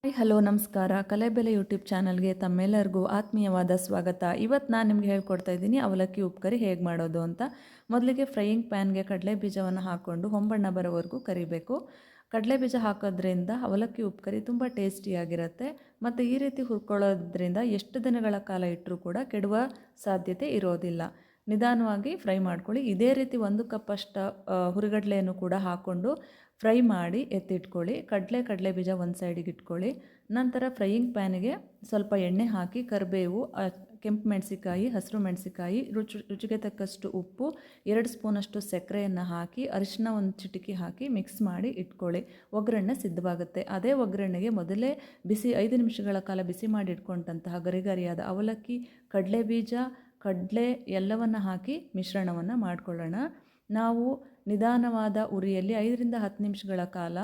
Hi hello ನಮಸ್ಕಾರ. ಕಲೆಬೆಲೆ YouTube ಚಾನಲ್ಗೆ ತಮ್ಮೆಲ್ಲರಿಗೂ ಆತ್ಮೀಯವಾದ ಸ್ವಾಗತ. ಇವತ್ತು ನಾನು ನಿಮಗೆ ಹೇಳ್ಕೊಡ್ತಾ ಇದ್ದೀನಿ ಅವಲಕ್ಕಿ ಉಪ್ಪುಕರಿ ಹೇಗೆ ಮಾಡೋದು ಅಂತ. ಮೊದಲಿಗೆ ಫ್ರೈಯಿಂಗ್ ಪ್ಯಾನ್ಗೆ ಕಡಲೆ ಬೀಜವನ್ನು ಹಾಕ್ಕೊಂಡು ಹೊಂಬಣ್ಣ ಬರೋವರೆಗೂ ಕರಿಬೇಕು. ಕಡಲೆ ಬೀಜ ಹಾಕೋದ್ರಿಂದ ಅವಲಕ್ಕಿ ಉಪ್ಪುಕರಿ ತುಂಬ ಟೇಸ್ಟಿಯಾಗಿರುತ್ತೆ ಮತ್ತು ಈ ರೀತಿ ಹುರ್ಕೊಳ್ಳೋದ್ರಿಂದ ಎಷ್ಟು ದಿನಗಳ ಕಾಲ ಇಟ್ಟರೂ ಕೂಡ ಕೆಡುವ ಸಾಧ್ಯತೆ ಇರೋದಿಲ್ಲ. ನಿಧಾನವಾಗಿ ಫ್ರೈ ಮಾಡ್ಕೊಳ್ಳಿ. ಇದೇ ರೀತಿ 1 ಕಪ್ಪಷ್ಟು ಹುರಿಗಡಲೆಯನ್ನು ಕೂಡ ಹಾಕ್ಕೊಂಡು ಫ್ರೈ ಮಾಡಿ ಎತ್ತಿಟ್ಕೊಳ್ಳಿ. ಕಡಲೆ ಬೀಜ ಒಂದು ಸೈಡಿಗೆ ಇಟ್ಕೊಳ್ಳಿ. ನಂತರ ಫ್ರೈಯಿಂಗ್ ಪ್ಯಾನಿಗೆ ಸ್ವಲ್ಪ ಎಣ್ಣೆ ಹಾಕಿ ಕರಿಬೇವು, ಕೆಂಪು ಮೆಣಸಿಕಾಯಿ, ಹಸಿರು ಮೆಣಸಿಕಾಯಿ, ರುಚಿಗೆ ತಕ್ಕಷ್ಟು ಉಪ್ಪು, 2 ಸ್ಪೂನಷ್ಟು ಸಕ್ಕರೆಯನ್ನು ಹಾಕಿ ಅರಿಶಿನ 1 ಚಿಟಿಕೆ ಹಾಕಿ ಮಿಕ್ಸ್ ಮಾಡಿ ಇಟ್ಕೊಳ್ಳಿ. ಒಗ್ಗರಣೆ ಸಿದ್ಧವಾಗುತ್ತೆ. ಅದೇ ಒಗ್ಗರಣೆಗೆ ಮೊದಲೇ 5 ನಿಮಿಷಗಳ ಕಾಲ ಬಿಸಿ ಮಾಡಿ ಇಟ್ಕೊಂಡಂತಹ ಗರಿಗರಿಯಾದ ಅವಲಕ್ಕಿ, ಕಡಲೆ ಬೀಜ, ಕಡಲೆ ಎಲ್ಲವನ್ನು ಹಾಕಿ ಮಿಶ್ರಣವನ್ನು ಮಾಡಿಕೊಳ್ಳೋಣ. ನಾವು ನಿಧಾನವಾದ ಉರಿಯಲ್ಲಿ 5ರಿಂದ 10 ನಿಮಿಷಗಳ ಕಾಲ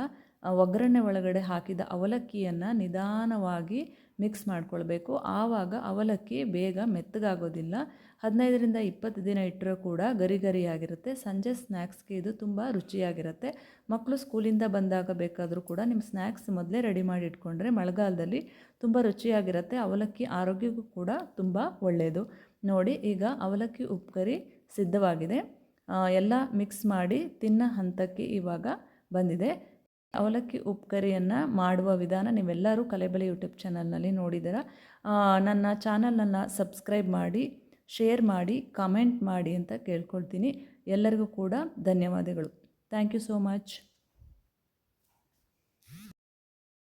ಒಗ್ಗರಣೆ ಒಳಗಡೆ ಹಾಕಿದ ಅವಲಕ್ಕಿಯನ್ನು ನಿಧಾನವಾಗಿ ಮಿಕ್ಸ್ ಮಾಡ್ಕೊಳ್ಬೇಕು. ಆವಾಗ ಅವಲಕ್ಕಿ ಬೇಗ ಮೆತ್ತಗಾಗೋದಿಲ್ಲ. 15ರಿಂದ 20 ದಿನ ಇಟ್ಟರೂ ಕೂಡ ಗರಿಯಾಗಿರುತ್ತೆ. ಸಂಜೆ ಸ್ನ್ಯಾಕ್ಸ್ಗೆ ಇದು ತುಂಬ ರುಚಿಯಾಗಿರುತ್ತೆ. ಮಕ್ಕಳು ಸ್ಕೂಲಿಂದ ಬಂದಾಗ ಬೇಕಾದರೂ ಕೂಡ ನಿಮ್ಮ ಸ್ನ್ಯಾಕ್ಸ್ ಮೊದಲೇ ರೆಡಿ ಮಾಡಿ ಇಟ್ಕೊಂಡ್ರೆ ಮಳೆಗಾಲದಲ್ಲಿ ತುಂಬ ರುಚಿಯಾಗಿರುತ್ತೆ. ಅವಲಕ್ಕಿ ಆರೋಗ್ಯಕ್ಕೂ ಕೂಡ ತುಂಬ ಒಳ್ಳೆಯದು. ನೋಡಿ, ಈಗ ಅವಲಕ್ಕಿ ಉಪ್ಪುಕರಿ ಸಿದ್ಧವಾಗಿದೆ. ಎಲ್ಲ ಮಿಕ್ಸ್ ಮಾಡಿ ತಿನ್ನೋ ಹಂತಕ್ಕೆ ಇವಾಗ ಬಂದಿದೆ. ಅವಲಕ್ಕಿ ಉಪ್ಪುಕರಿಯನ್ನು ಮಾಡುವ ವಿಧಾನ ನೀವೆಲ್ಲರೂ ಕಲೆಬೆಲೆ ಯೂಟ್ಯೂಬ್ ಚಾನಲ್ನಲ್ಲಿ ನೋಡಿದ್ದೀರಾ. ನನ್ನ ಚಾನಲನ್ನು ಸಬ್ಸ್ಕ್ರೈಬ್ ಮಾಡಿ, ಶೇರ್ ಮಾಡಿ, ಕಮೆಂಟ್ ಮಾಡಿ ಅಂತ ಕೇಳ್ಕೊಳ್ತೀನಿ. ಎಲ್ಲರಿಗೂ ಕೂಡ ಧನ್ಯವಾದಗಳು. Thank you so much.